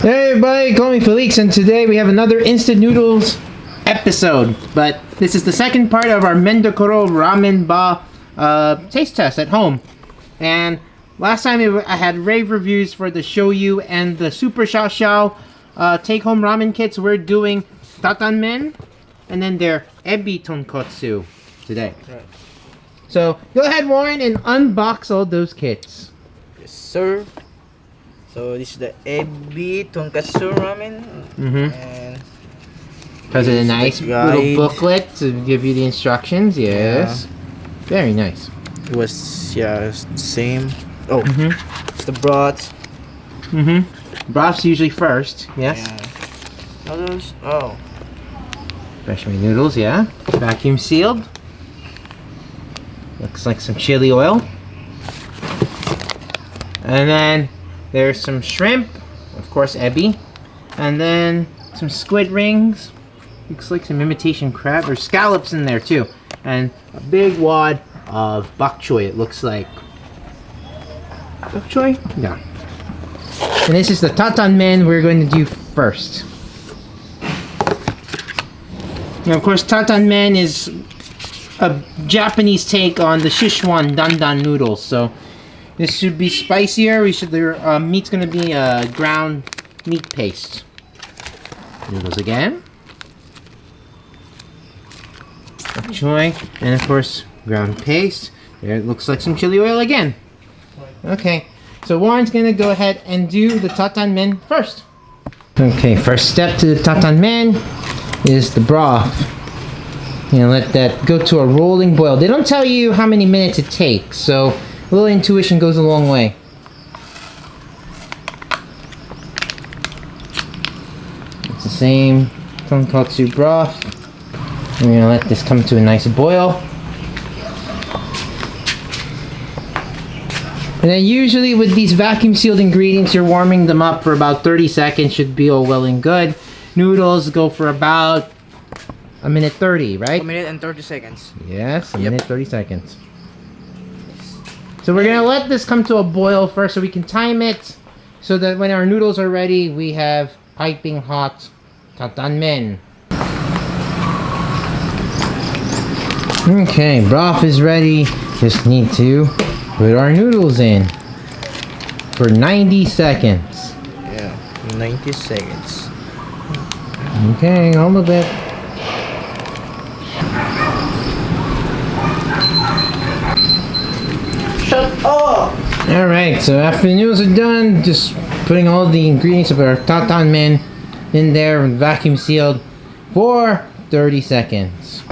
Hey everybody, call me Felix, and today we have another instant noodles episode. But this is the second part of our Mendokoro Ramenba taste test at home. And last time I had rave reviews for the shoyu and the super chashu take-home ramen kits. We're doing Tantanmen and then their Ebi Tonkotsu today. Right. So go ahead, Warren, and unbox all those kits. Yes, sir. So this is the Ebitomkotsu ramen, and Has a nice guide. little booklet to give you the instructions. Yes, very nice. It was same. Oh, it's the broth. Broth's usually first. Yes. Yeah. Noodles. Oh, Fresh made noodles. Yeah. Vacuum sealed. Looks like some chili oil. And then there's some shrimp, of course, ebi, and then some squid rings. Looks like some imitation crab or scallops in there too, and a big wad of bok choy. It looks like bok choy. Yeah. And this is the Tantanmen we're going to do first. Now, of course, Tantanmen is a Japanese take on the Szechuan dandan noodles. So this should be spicier. Their meat's gonna be ground meat paste. Noodles again. Choy, and of course ground paste. There, it looks like some chili oil again. Okay, so Warren's gonna go ahead and do the Tantanmen first. Okay, first step to the Tantanmen is the broth. And let that go to a rolling boil. They don't tell you how many minutes it takes, so a little intuition goes a long way. It's the same tonkotsu broth. We're gonna let this come to a nice boil. And then usually with these vacuum sealed ingredients, you're warming them up for about 30 seconds. Should be all well and good. Noodles go for about a minute 30, right? 1 minute and 30 seconds. Yes, a minute 30 seconds. So we're gonna let this come to a boil first so we can time it so that when our noodles are ready, we have piping hot Tantanmen. Okay, broth is ready. Just need to put our noodles in for 90 seconds. Yeah, 90 seconds. Okay, all of it. Shut up! Alright, so after the noodles are done, just putting all the ingredients of our Tantanmen in there and vacuum sealed for 30 seconds.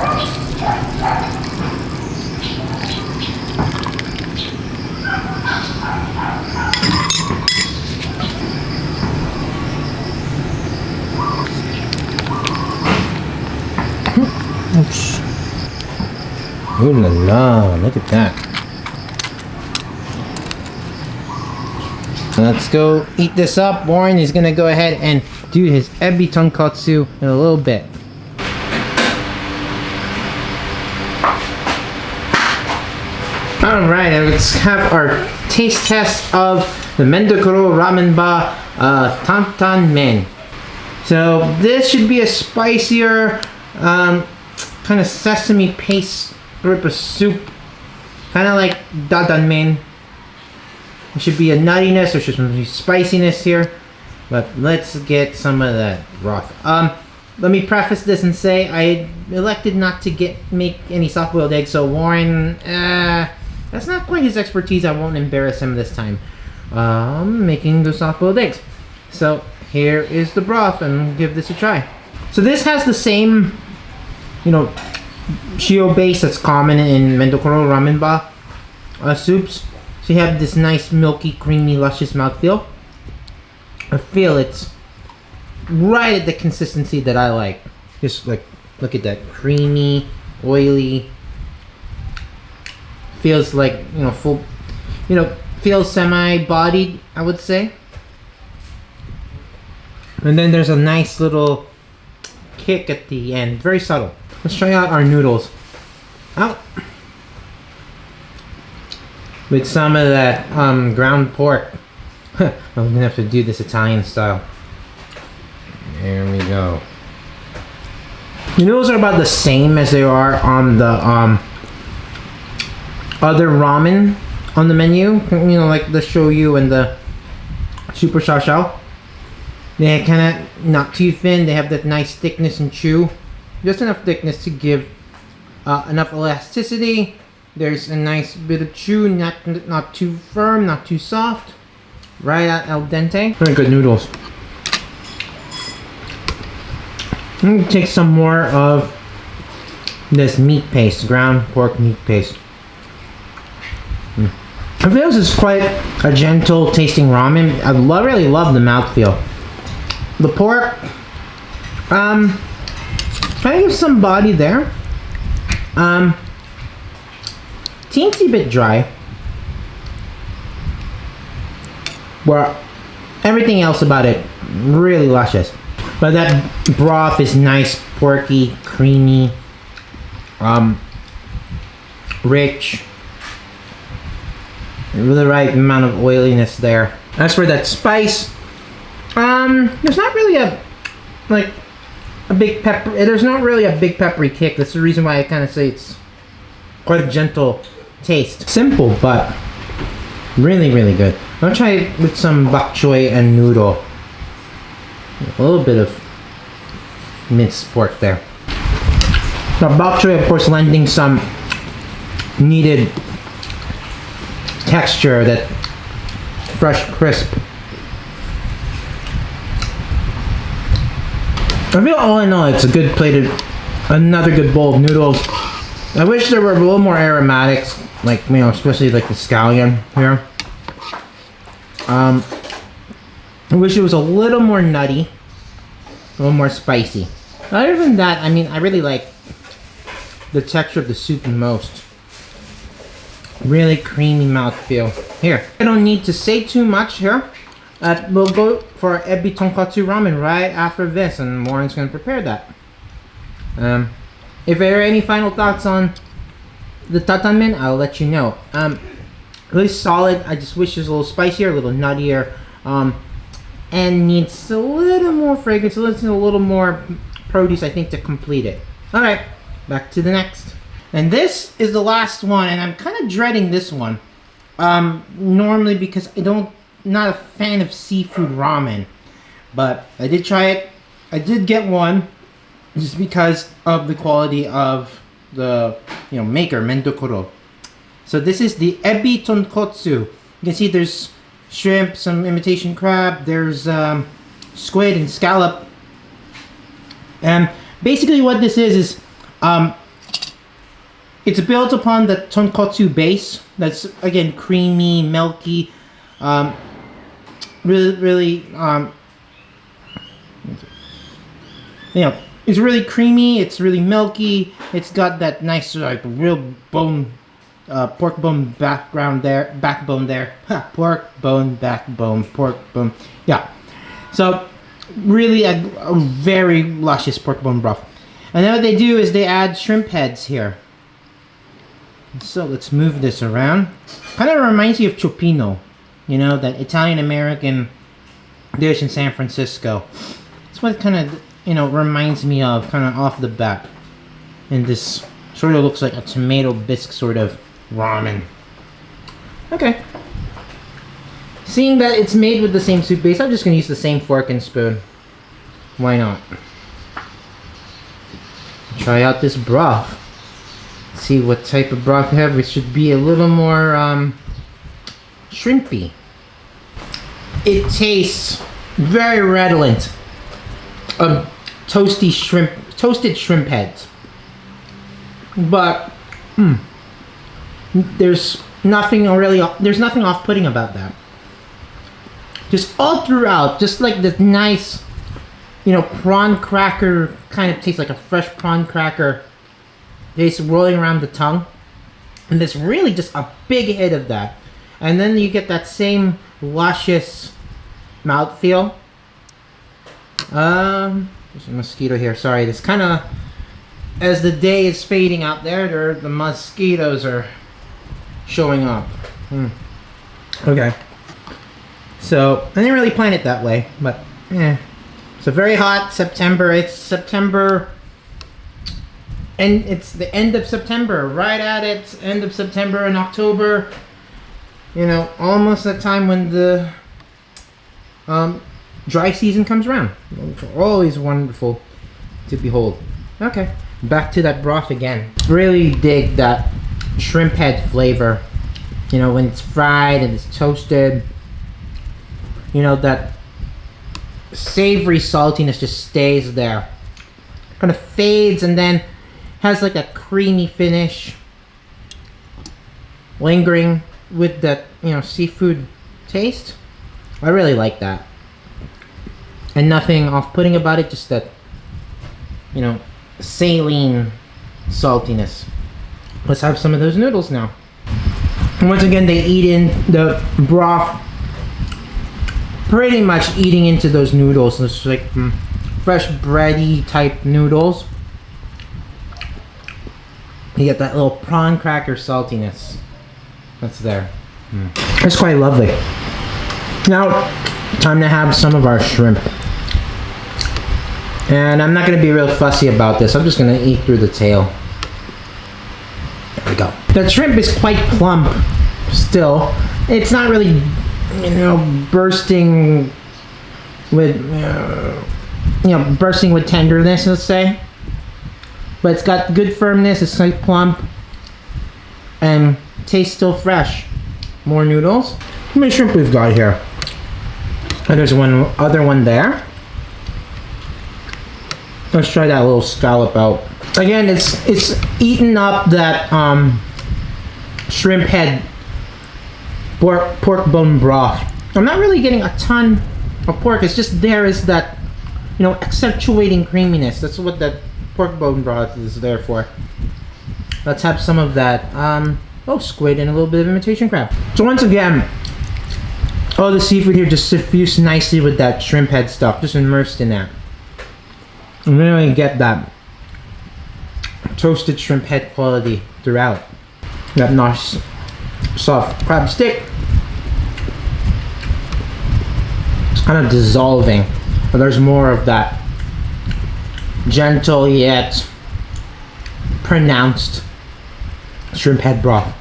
Oops. Ooh la la, look at that. Let's go eat this up. Warren is gonna go ahead and do his Ebitomkotsu in a little bit. Alright, let's have our taste test of the Mendokoro Ramenba Tantanmen. So this should be a spicier kind of sesame paste group of soup, kind of like Tantanmen. There should be a nuttiness, there should be spiciness here, but let's get some of that broth. Let me preface this and say I elected not to make any soft-boiled eggs, so Warren, that's not quite his expertise. I won't embarrass him this time. Making the soft-boiled eggs. So here is the broth, and we'll give this a try. So this has the same, shio base that's common in Mendokoro Ramenba soups. So you have this nice, milky, creamy, luscious mouthfeel. I feel it's right at the consistency that I like. Just like, look at that, creamy, oily. Feels like, full, feels semi-bodied, I would say. And then there's a nice little kick at the end, very subtle. Let's try out our noodles. Out. With some of that ground pork. I'm gonna have to do this Italian style. There we go. The noodles are about the same as they are on the other ramen on the menu. You know, like the shoyu and the super chashu. They're kind of not too thin. They have that nice thickness and chew. Just enough thickness to give enough elasticity. There's a nice bit of chew, not too firm, not too soft. Right at al dente. Very good noodles. I'm gonna take some more of this meat paste, ground pork meat paste. I feel this is quite a gentle tasting ramen. I really love the mouthfeel. The pork, kind of gives some body there. Teensy bit dry. Where everything else about it really luscious. But that broth is nice, porky, creamy, rich. The right amount of oiliness there. As for that spice, there's not really a big pepper. There's not really a big peppery kick. That's the reason why I kind of say it's quite a gentle taste. Simple, but really, really good. I'll try it with some bok choy and noodle. A little bit of minced pork there. Now bok choy, of course, lending some needed texture, that fresh crisp. I feel all in all, it's a good plated, another good bowl of noodles. I wish there were a little more aromatics, like, you know, especially like the scallion here. I wish it was a little more nutty, a little more spicy. Other than that, I mean, I really like the texture of the soup the most. Really creamy mouthfeel. Here, I don't need to say too much here. We'll go for Ebitomkotsu ramen right after this, and Lauren's gonna prepare that. If there are any final thoughts on the Tantanmen, I'll let you know. Really solid. I just wish it was a little spicier, a little nuttier, and needs a little more fragrance, a little more produce, I think, to complete it. All right, back to the next. And this is the last one, and I'm kind of dreading this one. Normally because not a fan of seafood ramen, but I did try it. I did get one just because of the quality of the maker, Mendokoro. So this is the Ebi Tonkotsu. You can see there's shrimp, some imitation crab, there's squid and scallop. And basically what this is it's built upon the tonkotsu base. That's, again, creamy, milky, really, it's really creamy, it's really milky, it's got that nice, like, real bone, pork bone backbone there, pork bone, backbone, pork bone, yeah. So, really a very luscious pork bone broth. And then what they do is they add shrimp heads here. So let's move this around. Kind of reminds you of cioppino, that Italian-American dish in San Francisco. That's what it kind of, reminds me of, kind of off the bat. And this sort of looks like a tomato bisque sort of ramen. Okay. Seeing that it's made with the same soup base, I'm just going to use the same fork and spoon. Why not? Try out this broth. See what type of broth we have. It should be a little more shrimpy. It tastes very redolent of toasted shrimp heads. But there's nothing off-putting about that. Just all throughout, just like this nice, prawn cracker kind of taste, like a fresh prawn cracker. Taste rolling around the tongue, and there's really just a big hit of that, and then you get that same luscious mouthfeel. There's a mosquito here. Sorry, this kind of, as the day is fading out there, the mosquitoes are showing up. Okay, so I didn't really plan it that way, but So very hot September. It's September, and it's the end of September. Right at it, end of September and October. You know, almost the time when the dry season comes around. Always wonderful to behold. Okay, back to that broth again. Really dig that shrimp head flavor. You know, when it's fried and it's toasted. You know, that savory saltiness just stays there. Kind of fades and then has like a creamy finish. Lingering with that, you know, seafood taste. I really like that. And nothing off-putting about it, just that, you know, saline saltiness. Let's have some of those noodles now. And once again, they eat in the broth, pretty much eating into those noodles. It's like fresh bready type noodles. You get that little prawn cracker saltiness that's there. It's quite lovely. Now, time to have some of our shrimp. And I'm not going to be real fussy about this. I'm just going to eat through the tail. There we go. The shrimp is quite plump still. It's not really, you know, bursting with, bursting with tenderness, let's say. But it's got good firmness. It's quite plump. And tastes still fresh. More noodles. How many shrimp we've got here? Oh, there's one other one there. Let's try that little scallop out. Again, it's eaten up that shrimp head pork bone broth. I'm not really getting a ton of pork. It's just there is that, you know, accentuating creaminess. That's what that pork bone broth is there for. Let's have some of that squid and a little bit of imitation crab. So once again, all the seafood here just suffused nicely with that shrimp head stuff, just immersed in that. And really get that toasted shrimp head quality throughout. That nice soft crab stick. It's kind of dissolving, but there's more of that gentle yet pronounced shrimp head broth.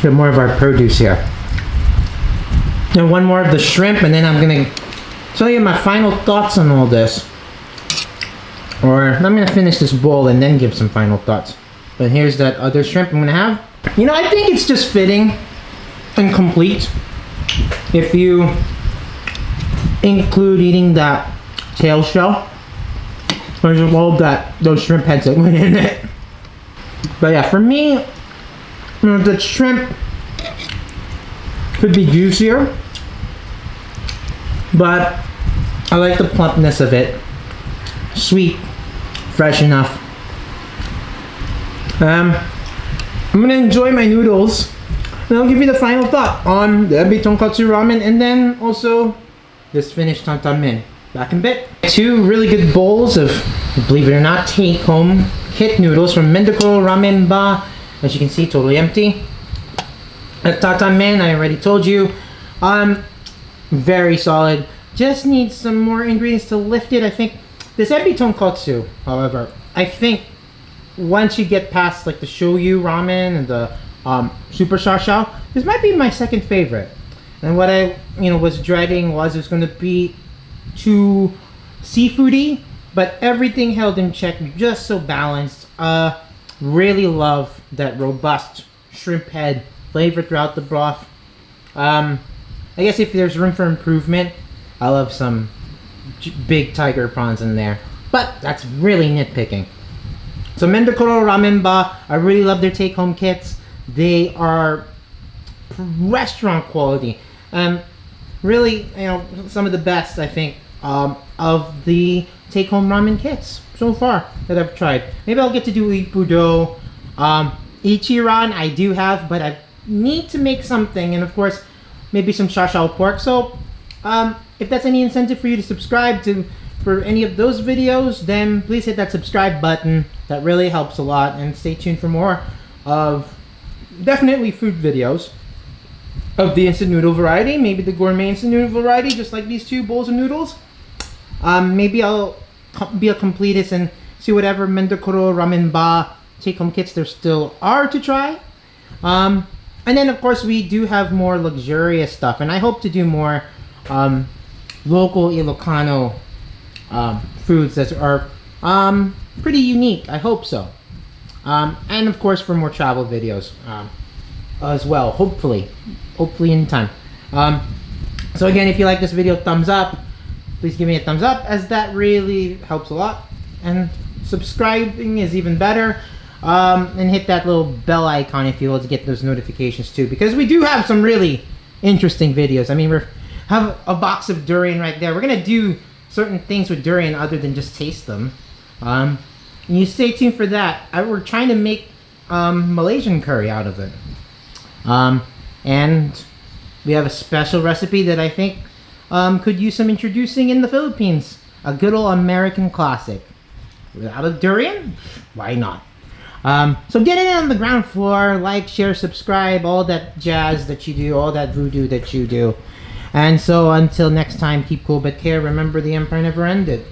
Get more of our produce here. And one more of the shrimp, and then I'm gonna tell you my final thoughts on all this. Or I'm gonna finish this bowl and then give some final thoughts. But here's that other shrimp I'm gonna have. You know, I think it's just fitting and complete if you include eating that tail shell. There's all those shrimp heads that went in it. But yeah, for me, you know, the shrimp could be juicier, but I like the plumpness of it. Sweet, fresh enough. I'm gonna enjoy my noodles, and I'll give you the final thought on the Ebitomkotsu ramen, and then also this finished Tantanmen. Back in a bit. Two really good bowls of, believe it or not, take-home kit noodles from Mendokoro Ramenba. As you can see, totally empty. At Tantanmen, I already told you, very solid. Just needs some more ingredients to lift it. I think this Ebitomkotsu, however, I think once you get past like the shoyu ramen and the super chashu, this might be my second favorite. And what I was dreading was it was going to be too seafoody, but everything held in check, just so balanced. Really love that robust shrimp head flavor throughout the broth. I guess if there's room for improvement, I love some big tiger prawns in there, but that's really nitpicking. So Mendokoro Ramenba, I really love their take-home kits. They are restaurant quality. Really, some of the best, I think, of the take-home ramen kits so far that I've tried. Maybe I'll get to do Ippudo. Ichiran I do have, but I need to make something, and of course, maybe some shashao pork. So, if that's any incentive for you to subscribe for any of those videos, then please hit that subscribe button. That really helps a lot, and stay tuned for more of definitely food videos of the instant noodle variety, maybe the gourmet instant noodle variety, just like these two bowls of noodles. Maybe I'll be a completist and see whatever Mendokoro Ramenba take-home kits there still are to try. And then of course we do have more luxurious stuff, and I hope to do more local Ilocano foods that are pretty unique. I hope so. And of course for more travel videos as well, hopefully in time. So again, if you like this video, thumbs up. Please give me a thumbs up, as that really helps a lot. And subscribing is even better. And hit that little bell icon if you will, to get those notifications too, because we do have some really interesting videos. I mean, we have a box of durian right there. We're gonna do certain things with durian other than just taste them. And you stay tuned for that. We're trying to make Malaysian curry out of it. And we have a special recipe that I think could use some introducing in the Philippines. A good old American classic. Without a durian? Why not? So get in on the ground floor, like, share, subscribe, all that jazz that you do, all that voodoo that you do. And so until next time, keep cool but care. Remember, the empire never ended.